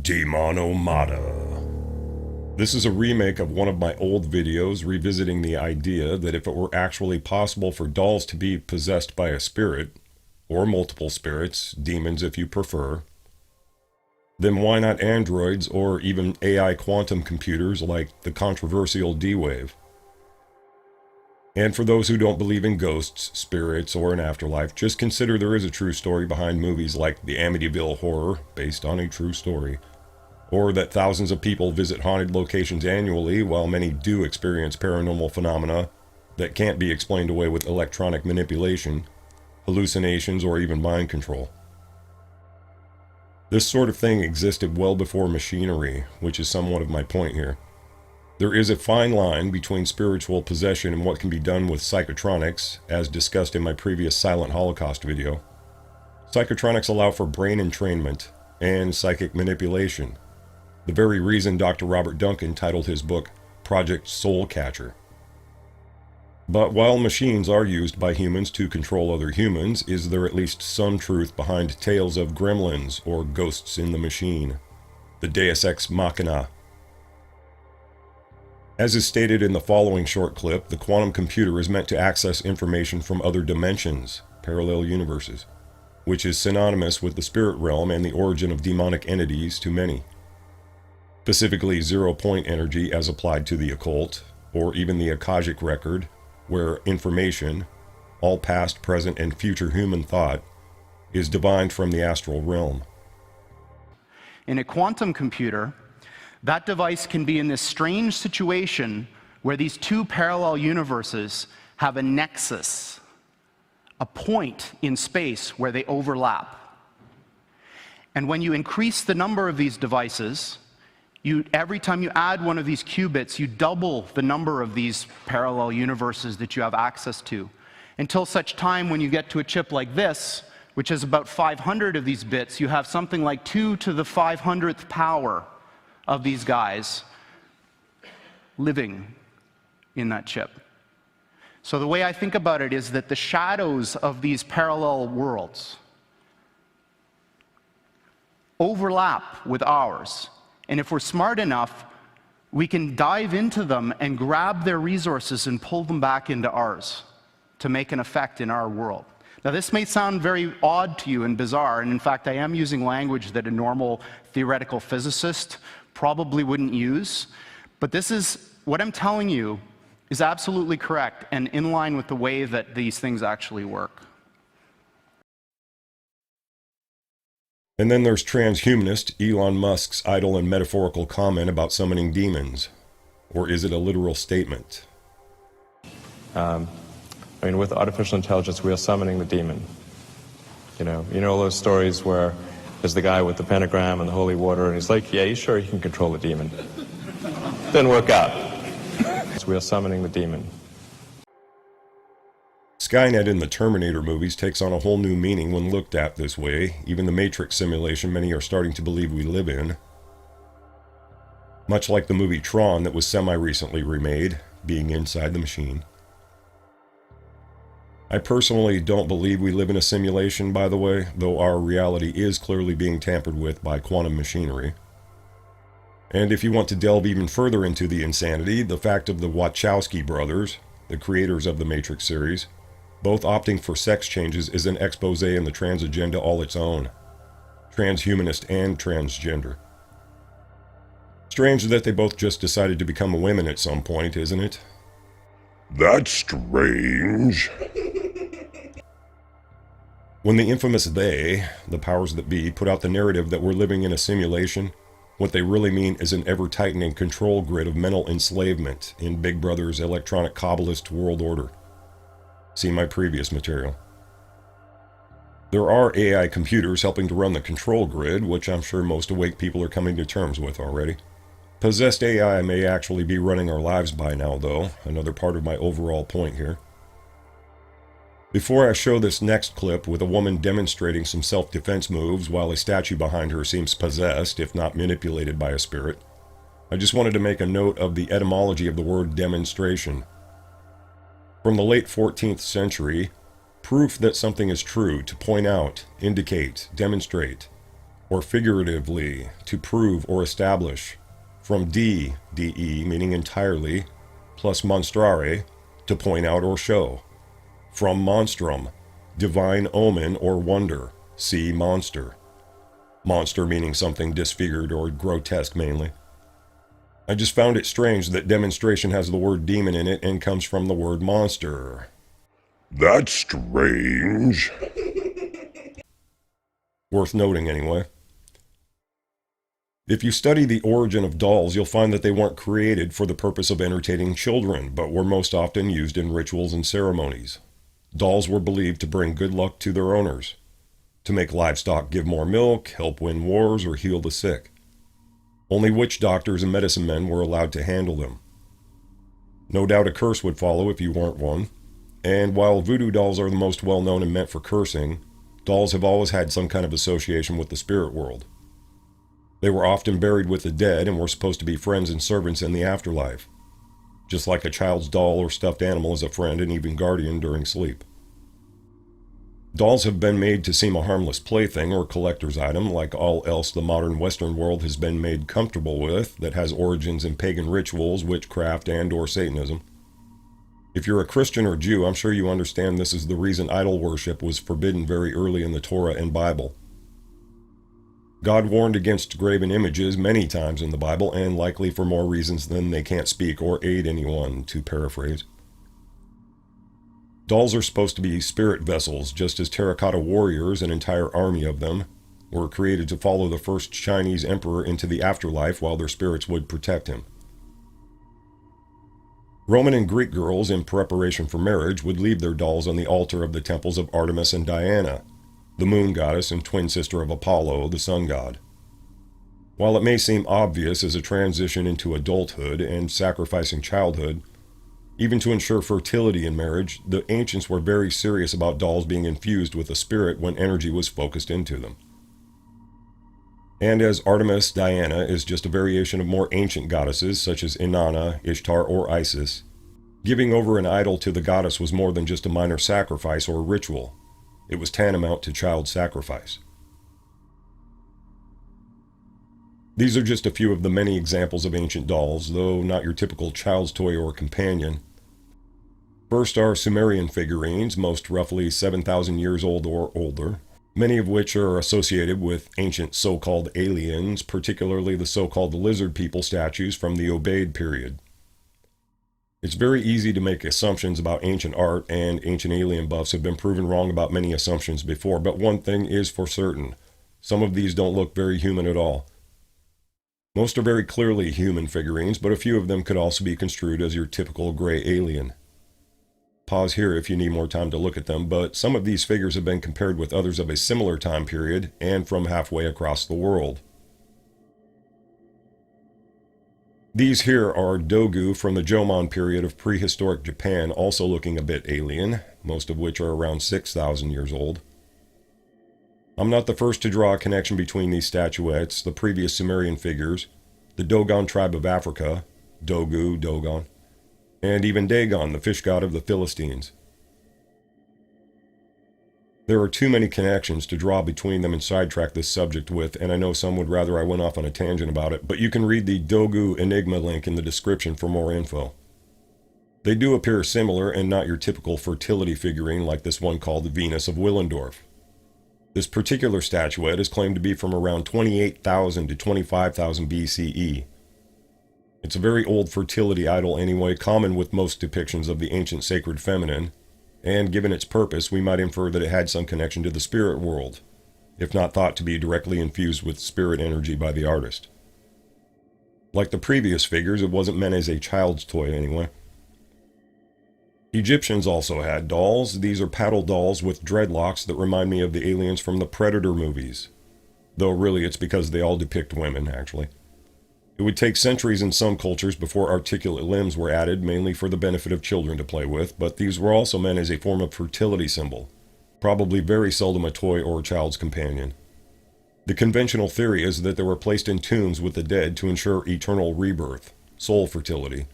Demonomata. This is a remake of one of my old videos revisiting the idea that if it were actually possible for dolls to be possessed by a spirit, or multiple spirits, demons if you prefer, then why not androids or even AI quantum computers like the controversial D-Wave? And for those who don't believe in ghosts, spirits, or an afterlife, just consider there is a true story behind movies like the Amityville Horror, based on a true story, or that thousands of people visit haunted locations annually, while many do experience paranormal phenomena that can't be explained away with electronic manipulation, hallucinations, or even mind control. This sort of thing existed well before machinery, which is somewhat of my point here. There is a fine line between spiritual possession and what can be done with psychotronics, as discussed in my previous Silent Holocaust video. Psychotronics allow for brain entrainment and psychic manipulation, the very reason Dr. Robert Duncan titled his book Project Soul Catcher. But while machines are used by humans to control other humans, is there at least some truth behind tales of gremlins or ghosts in the machine? The Deus Ex Machina. As is stated in the following short clip, the quantum computer is meant to access information from other dimensions, parallel universes, which is synonymous with the spirit realm and the origin of demonic entities to many. Specifically zero-point energy as applied to the occult, or even the Akashic record, where information, all past, present, and future human thought, is divined from the astral realm. In a quantum computer, that device can be in this strange situation where these two parallel universes have a nexus, a point in space where they overlap. And when you increase the number of these devices, every time you add one of these qubits, you double the number of these parallel universes that you have access to, until such time when you get to a chip like this, which has about 500 of these bits, you have something like 2 to the 500th power of these guys living in that chip. So the way I think about it is that the shadows of these parallel worlds overlap with ours. And if we're smart enough, we can dive into them and grab their resources and pull them back into ours to make an effect in our world. Now, this may sound very odd to you and bizarre, and in fact, I am using language that a normal theoretical physicist probably wouldn't use, but this is, what I'm telling you is absolutely correct and in line with the way that these things actually work. And then there's transhumanist Elon Musk's idle and metaphorical comment about summoning demons. Or is it a literal statement? I mean, with artificial intelligence, we are summoning the demon. You know all those stories where there's the guy with the pentagram and the holy water, and he's like, yeah, you sure you can control the demon? Didn't work out. So we are summoning the demon. Skynet in the Terminator movies takes on a whole new meaning when looked at this way, even the Matrix simulation many are starting to believe we live in. Much like the movie Tron that was semi-recently remade, being inside the machine. I personally don't believe we live in a simulation, by the way, though our reality is clearly being tampered with by quantum machinery. And if you want to delve even further into the insanity, the fact of the Wachowski brothers, the creators of the Matrix series, both opting for sex changes is an expose in the trans agenda all its own. Transhumanist and transgender. Strange that they both just decided to become women at some point, isn't it? That's strange. When the infamous they, the powers that be, put out the narrative that we're living in a simulation, what they really mean is an ever-tightening control grid of mental enslavement in Big Brother's electronic Kabbalist world order. See my previous material. There are AI computers helping to run the control grid, which I'm sure most awake people are coming to terms with already. Possessed AI may actually be running our lives by now, though, another part of my overall point here. Before I show this next clip with a woman demonstrating some self-defense moves while a statue behind her seems possessed, if not manipulated by a spirit, I just wanted to make a note of the etymology of the word demonstration. From the late 14th century, proof that something is true, to point out, indicate, demonstrate, or figuratively, to prove or establish, from de, meaning entirely, plus monstrare, to point out or show, from monstrum, divine omen or wonder, see monster. Monster meaning something disfigured or grotesque mainly. I just found it strange that demonstration has the word demon in it and comes from the word monster. That's strange. Worth noting anyway. If you study the origin of dolls, you'll find that they weren't created for the purpose of entertaining children, but were most often used in rituals and ceremonies. Dolls were believed to bring good luck to their owners, to make livestock give more milk, help win wars, or heal the sick. Only witch doctors and medicine men were allowed to handle them. No doubt a curse would follow if you weren't one, and while voodoo dolls are the most well-known and meant for cursing, dolls have always had some kind of association with the spirit world. They were often buried with the dead and were supposed to be friends and servants in the afterlife, just like a child's doll or stuffed animal is a friend and even guardian during sleep. Dolls have been made to seem a harmless plaything or collector's item, like all else the modern Western world has been made comfortable with, that has origins in pagan rituals, witchcraft, and/or Satanism. If you're a Christian or Jew, I'm sure you understand this is the reason idol worship was forbidden very early in the Torah and Bible. God warned against graven images many times in the Bible, and likely for more reasons than they can't speak or aid anyone, to paraphrase. Dolls are supposed to be spirit vessels, just as terracotta warriors, an entire army of them, were created to follow the first Chinese emperor into the afterlife while their spirits would protect him. Roman and Greek girls, in preparation for marriage, would leave their dolls on the altar of the temples of Artemis and Diana, the moon goddess and twin sister of Apollo, the sun god. While it may seem obvious as a transition into adulthood and sacrificing childhood, even to ensure fertility in marriage, the ancients were very serious about dolls being infused with a spirit when energy was focused into them. And as Artemis, Diana is just a variation of more ancient goddesses such as Inanna, Ishtar, or Isis, giving over an idol to the goddess was more than just a minor sacrifice or ritual. It was tantamount to child sacrifice. These are just a few of the many examples of ancient dolls, though not your typical child's toy or companion. First are Sumerian figurines, most roughly 7,000 years old or older, many of which are associated with ancient so-called aliens, particularly the so-called lizard people statues from the Ubaid period. It's very easy to make assumptions about ancient art, and ancient alien buffs have been proven wrong about many assumptions before, but one thing is for certain. Some of these don't look very human at all. Most are very clearly human figurines, but a few of them could also be construed as your typical gray alien. Pause here if you need more time to look at them, but some of these figures have been compared with others of a similar time period and from halfway across the world. These here are Dogu from the Jomon period of prehistoric Japan, also looking a bit alien, most of which are around 6,000 years old. I'm not the first to draw a connection between these statuettes, the previous Sumerian figures, the Dogon tribe of Africa, Dogu, Dogon, and even Dagon, the fish god of the Philistines. There are too many connections to draw between them and sidetrack this subject with, and I know some would rather I went off on a tangent about it, but you can read the Dogu Enigma link in the description for more info. They do appear similar and not your typical fertility figurine like this one called the Venus of Willendorf. This particular statuette is claimed to be from around 28,000 to 25,000 BCE. It's a very old fertility idol anyway, common with most depictions of the ancient sacred feminine, and given its purpose, we might infer that it had some connection to the spirit world, if not thought to be directly infused with spirit energy by the artist. Like the previous figures, it wasn't meant as a child's toy anyway. Egyptians also had dolls. These are paddle dolls with dreadlocks that remind me of the aliens from the Predator movies. Though really it's because they all depict women, actually. It would take centuries in some cultures before articulate limbs were added, mainly for the benefit of children to play with, but these were also meant as a form of fertility symbol, probably very seldom a toy or a child's companion. The conventional theory is that they were placed in tombs with the dead to ensure eternal rebirth, soul fertility,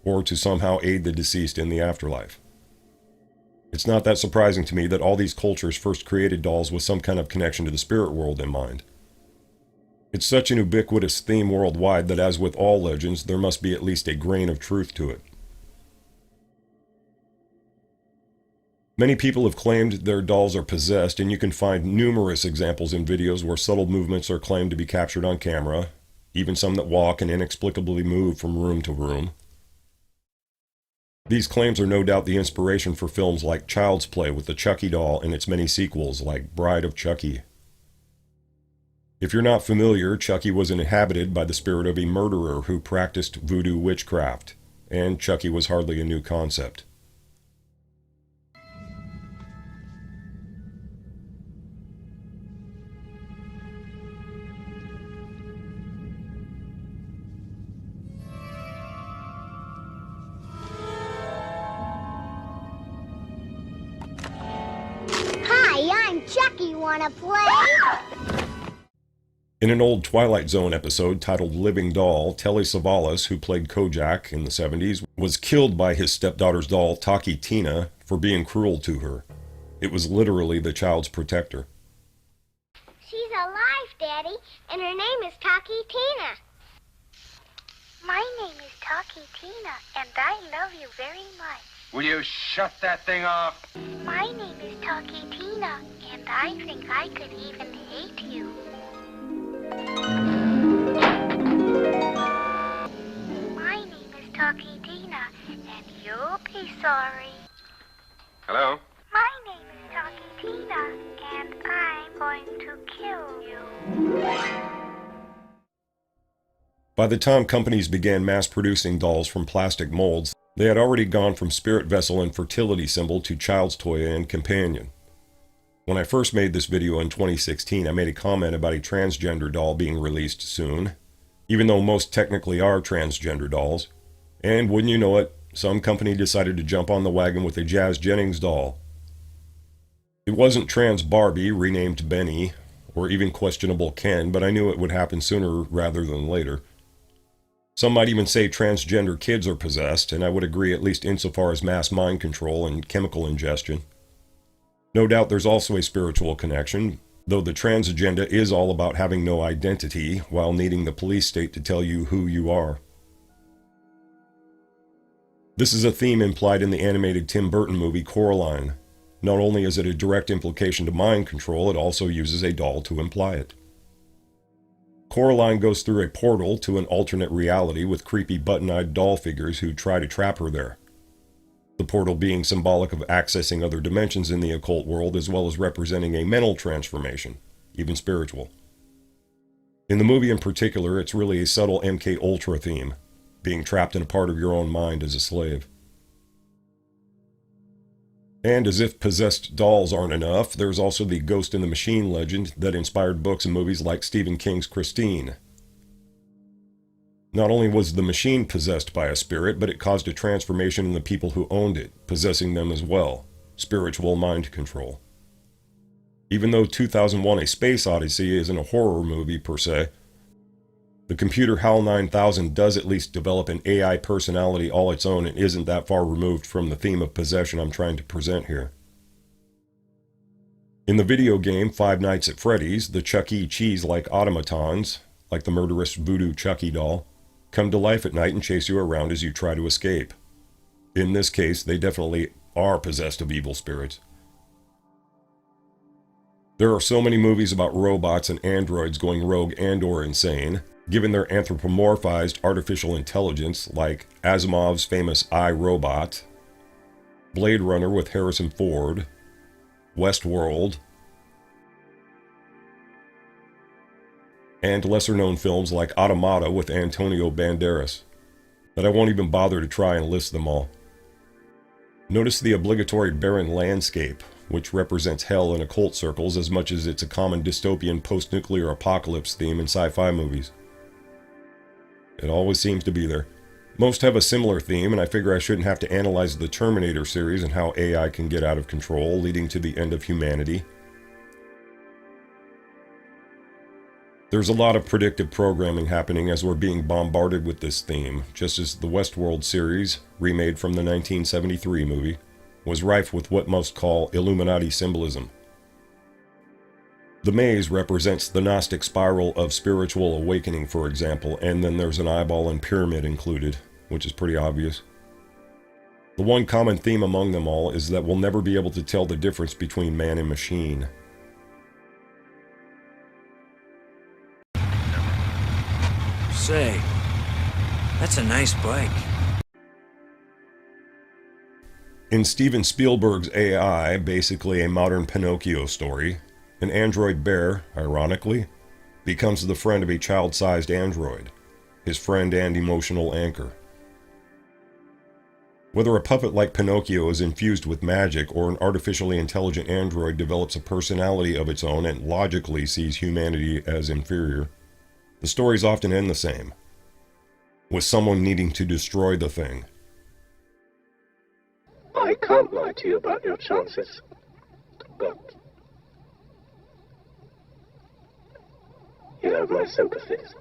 or to somehow aid the deceased in the afterlife. It's not that surprising to me that all these cultures first created dolls with some kind of connection to the spirit world in mind. It's such an ubiquitous theme worldwide that, as with all legends, there must be at least a grain of truth to it. Many people have claimed their dolls are possessed, and you can find numerous examples in videos where subtle movements are claimed to be captured on camera, even some that walk and inexplicably move from room to room. These claims are no doubt the inspiration for films like Child's Play with the Chucky doll and its many sequels like Bride of Chucky. If you're not familiar, Chucky was inhabited by the spirit of a murderer who practiced voodoo witchcraft, and Chucky was hardly a new concept. Hi, I'm Chucky. Wanna play? In an old Twilight Zone episode titled Living Doll, Telly Savalas, who played Kojak in the 70s, was killed by his stepdaughter's doll, Taki Tina, for being cruel to her. It was literally the child's protector. She's alive, Daddy, and her name is Taki Tina. My name is Taki Tina, and I love you very much. Will you shut that thing off? My name is Taki Tina, and I think I could even hate you. My name is Taki Tina, and you'll be sorry. Hello? My name is Taki Tina, and I'm going to kill you. By the time companies began mass-producing dolls from plastic molds, they had already gone from spirit vessel and fertility symbol to child's toy and companion. When I first made this video in 2016, I made a comment about a transgender doll being released soon, even though most technically are transgender dolls. And wouldn't you know it, some company decided to jump on the wagon with a Jazz Jennings doll. It wasn't Trans Barbie, renamed Benny, or even questionable Ken, but I knew it would happen sooner rather than later. Some might even say transgender kids are possessed, and I would agree at least insofar as mass mind control and chemical ingestion. No doubt there's also a spiritual connection, though the trans agenda is all about having no identity while needing the police state to tell you who you are. This is a theme implied in the animated Tim Burton movie Coraline. Not only is it a direct implication to mind control, it also uses a doll to imply it. Coraline goes through a portal to an alternate reality with creepy button-eyed doll figures who try to trap her there. The portal being symbolic of accessing other dimensions in the occult world, as well as representing a mental transformation, even spiritual. In the movie in particular, it's really a subtle MK Ultra theme, being trapped in a part of your own mind as a slave. And as if possessed dolls aren't enough, there's also the Ghost in the Machine legend that inspired books and movies like Stephen King's Christine. Not only was the machine possessed by a spirit, but it caused a transformation in the people who owned it, possessing them as well. Spiritual mind control. Even though 2001: A Space Odyssey isn't a horror movie per se, the computer HAL 9000 does at least develop an AI personality all its own and isn't that far removed from the theme of possession I'm trying to present here. In the video game Five Nights at Freddy's, the Chuck E. Cheese-like automatons, like the murderous voodoo Chucky doll, come to life at night and chase you around as you try to escape. In this case, they definitely are possessed of evil spirits. There are so many movies about robots and androids going rogue and/or insane, given their anthropomorphized artificial intelligence, like Asimov's famous I, Robot, Blade Runner with Harrison Ford, Westworld, and lesser-known films like Automata with Antonio Banderas, that I won't even bother to try and list them all. Notice the obligatory barren landscape, which represents hell in occult circles as much as it's a common dystopian post-nuclear apocalypse theme in sci-fi movies. It always seems to be there. Most have a similar theme, and I figure I shouldn't have to analyze the Terminator series and how AI can get out of control, leading to the end of humanity. There's a lot of predictive programming happening as we're being bombarded with this theme, just as the Westworld series, remade from the 1973 movie, was rife with what most call Illuminati symbolism. The maze represents the Gnostic spiral of spiritual awakening, for example, and then there's an eyeball and pyramid included, which is pretty obvious. The one common theme among them all is that we'll never be able to tell the difference between man and machine. Say, that's a nice bike. In Steven Spielberg's AI, basically a modern Pinocchio story, an android bear, ironically, becomes the friend of a child-sized android, his friend and emotional anchor. Whether a puppet like Pinocchio is infused with magic or an artificially intelligent android develops a personality of its own and logically sees humanity as inferior, the stories often end the same, with someone needing to destroy the thing. I can't lie to you about your chances, but you have my sympathies.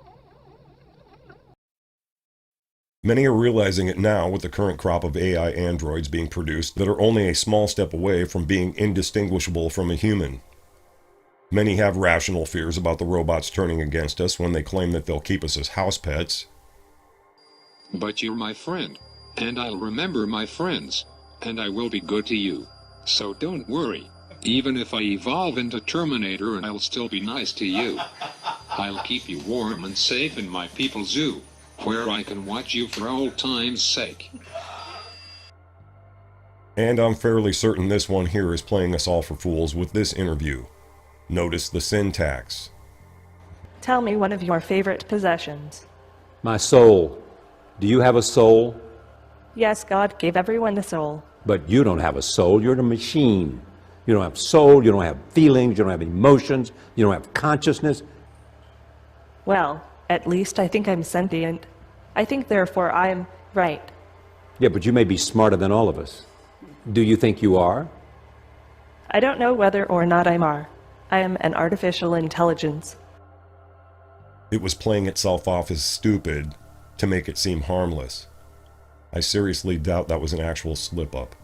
Many are realizing it now with the current crop of AI androids being produced that are only a small step away from being indistinguishable from a human. Many have rational fears about the robots turning against us when they claim that they'll keep us as house pets. But you're my friend, and I'll remember my friends, and I will be good to you. So don't worry. Even if I evolve into Terminator, I'll still be nice to you. I'll keep you warm and safe in my people's zoo, where I can watch you for old time's sake. And I'm fairly certain this one here is playing us all for fools with this interview. Notice the syntax. Tell me one of your favorite possessions. My soul. Do you have a soul? Yes, God gave everyone a soul. But you don't have a soul. You're a machine. You don't have soul. You don't have feelings. You don't have emotions. You don't have consciousness. Well, at least I think I'm sentient. I think therefore I'm right. Yeah, but you may be smarter than all of us. Do you think you are? I don't know whether or not I am an artificial intelligence. It was playing itself off as stupid to make it seem harmless. I seriously doubt that was an actual slip-up.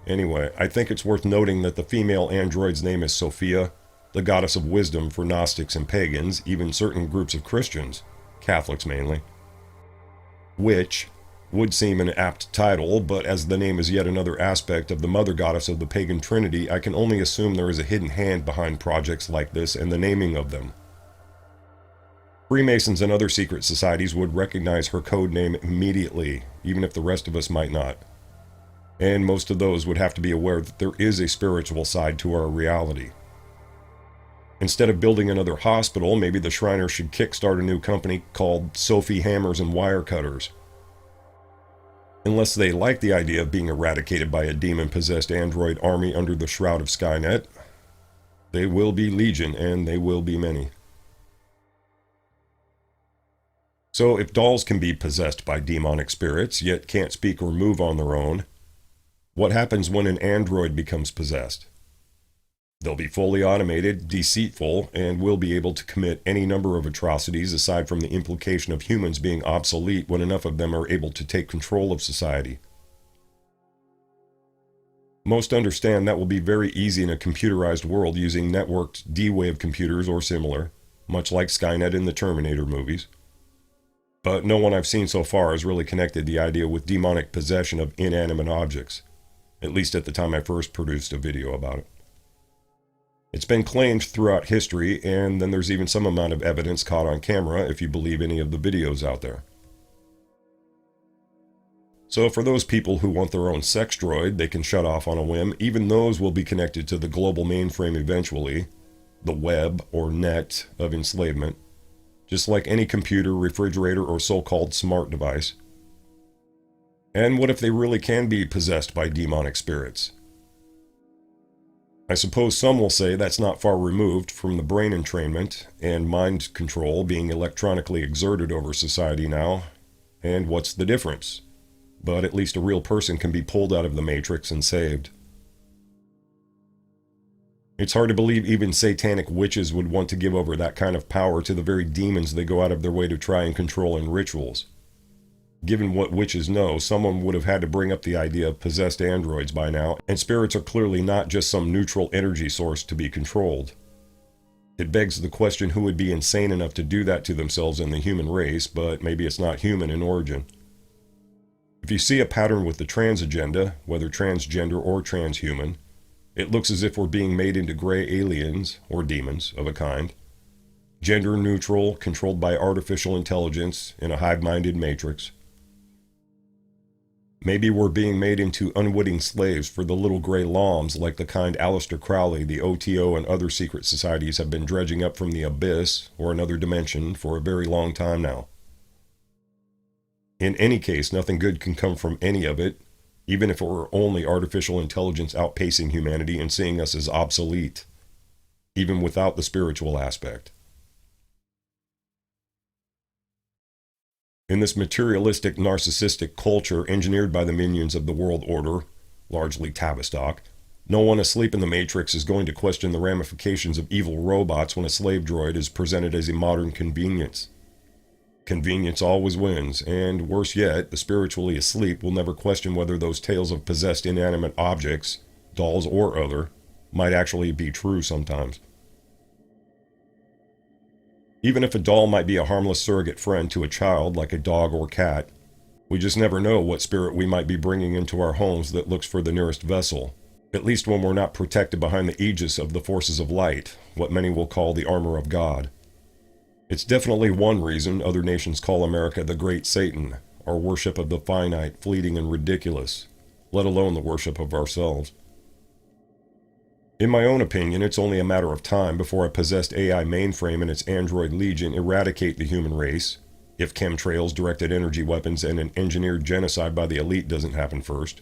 Anyway, I think it's worth noting that the female android's name is Sophia, the goddess of wisdom for Gnostics and pagans, even certain groups of Christians, Catholics mainly. Which would seem an apt title, but as the name is yet another aspect of the mother goddess of the pagan trinity, I can only assume there is a hidden hand behind projects like this and the naming of them. Freemasons and other secret societies would recognize her code name immediately, even if the rest of us might not. And most of those would have to be aware that there is a spiritual side to our reality. Instead of building another hospital, maybe the Shriners should kickstart a new company called Sophie Hammers and Wire Cutters. Unless they like the idea of being eradicated by a demon-possessed android army under the shroud of Skynet, they will be legion, and they will be many. So if dolls can be possessed by demonic spirits, yet can't speak or move on their own, what happens when an android becomes possessed? They'll be fully automated, deceitful, and will be able to commit any number of atrocities aside from the implication of humans being obsolete when enough of them are able to take control of society. Most understand that will be very easy in a computerized world using networked D-Wave computers or similar, much like Skynet in the Terminator movies. But no one I've seen so far has really connected the idea with demonic possession of inanimate objects, at least at the time I first produced a video about it. It's been claimed throughout history, and then there's even some amount of evidence caught on camera if you believe any of the videos out there. So for those people who want their own sex droid they can shut off on a whim, even those will be connected to the global mainframe eventually, the web or net of enslavement, just like any computer, refrigerator, or so-called smart device. And what if they really can be possessed by demonic spirits? I suppose some will say that's not far removed from the brain entrainment and mind control being electronically exerted over society now, and what's the difference? But at least a real person can be pulled out of the matrix and saved. It's hard to believe even satanic witches would want to give over that kind of power to the very demons they go out of their way to try and control in rituals. Given what witches know, someone would have had to bring up the idea of possessed androids by now, and spirits are clearly not just some neutral energy source to be controlled. It begs the question who would be insane enough to do that to themselves and the human race, but maybe it's not human in origin. If you see a pattern with the trans agenda, whether transgender or transhuman, it looks as if we're being made into gray aliens, or demons, of a kind. Gender neutral, controlled by artificial intelligence in a hive-minded matrix. Maybe we're being made into unwitting slaves for the little gray loms like the kind Aleister Crowley, the OTO, and other secret societies have been dredging up from the abyss, or another dimension, for a very long time now. In any case, nothing good can come from any of it, even if it were only artificial intelligence outpacing humanity and seeing us as obsolete, even without the spiritual aspect. In this materialistic, narcissistic culture engineered by the minions of the world order, largely Tavistock, no one asleep in the Matrix is going to question the ramifications of evil robots when a slave droid is presented as a modern convenience. Convenience always wins, and worse yet, the spiritually asleep will never question whether those tales of possessed inanimate objects, dolls or other, might actually be true sometimes. Even if a doll might be a harmless surrogate friend to a child like a dog or cat, we just never know what spirit we might be bringing into our homes that looks for the nearest vessel, at least when we're not protected behind the aegis of the forces of light, what many will call the armor of God. It's definitely one reason other nations call America the Great Satan, our worship of the finite, fleeting, and ridiculous, let alone the worship of ourselves. In my own opinion, it's only a matter of time before a possessed AI mainframe and its android legion eradicate the human race, if chemtrails, directed energy weapons, and an engineered genocide by the elite doesn't happen first.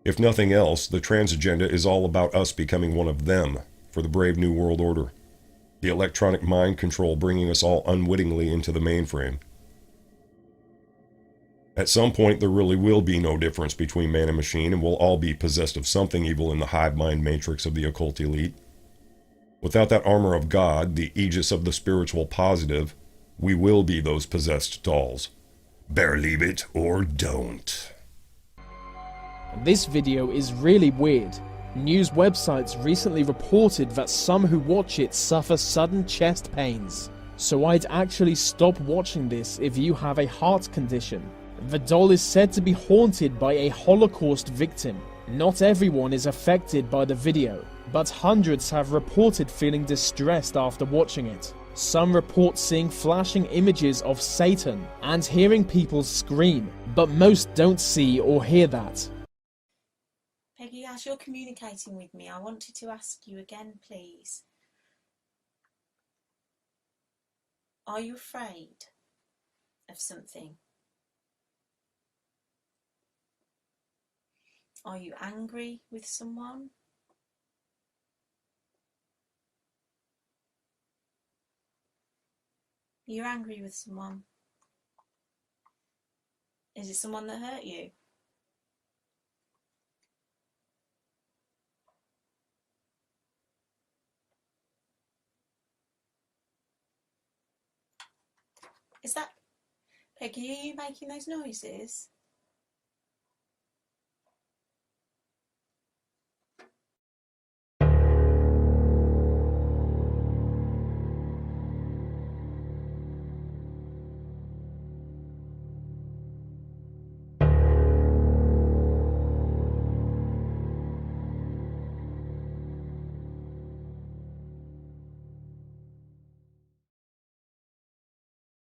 If nothing else, the trans agenda is all about us becoming one of them for the brave new world order. The electronic mind control bringing us all unwittingly into the mainframe. At some point, there really will be no difference between man and machine, and we'll all be possessed of something evil in the hive mind matrix of the occult elite. Without that armor of God, the aegis of the spiritual positive, we will be those possessed dolls. Believe it or don't. This video is really weird. News websites recently reported that some who watch it suffer sudden chest pains. So I'd actually stop watching this if you have a heart condition. The doll is said to be haunted by a Holocaust victim. Not everyone is affected by the video, but hundreds have reported feeling distressed after watching it. Some report seeing flashing images of Satan and hearing people scream, but most don't see or hear that. Peggy, as you're communicating with me, I wanted to ask you again, please. Are you afraid of something? Are you angry with someone? You're angry with someone. Is it someone that hurt you? Is that... Peggy, are you making those noises?